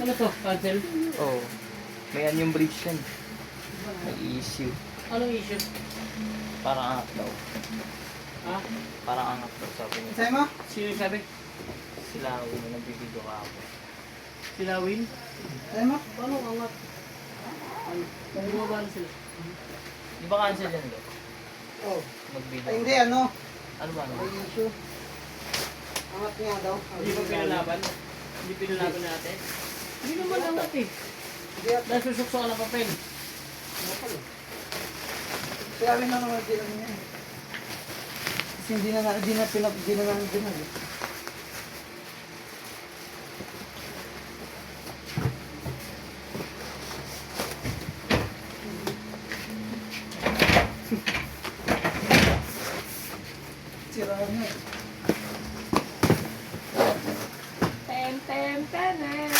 Ano to? Cancel? Oo. May yung bridge yan. May issue. Anong issue? Parang angat daw. Ha? Parang angat daw sabi niya. Sa'yo mo? Sino yung sabi? Sila ako na nagbibideo ka ako. Sila Win? Sa'yo mo? Paano ang angat? Ano? Bumaba na sila. Di ba cancel yan daw? Oo. Mag-video. Ay, hindi, ano? Ano ba May naman? issue. Angat niya daw. Hindi ba pinalaban? Hindi pinalaban natin? Hindi naman angat eh. Hindi at Dahil susukso ka ng papel. sinabi na naman din ano niya. Kasi hindi na namin dinag. Sira niya eh. Tem, tem, tenen.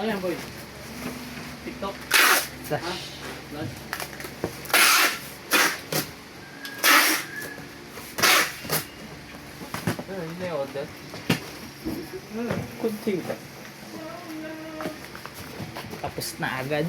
Ano yan, boy? TikTok? Flash. Ha? Flash? Ano yun na yung order? Kunti ba? Tapos na agad.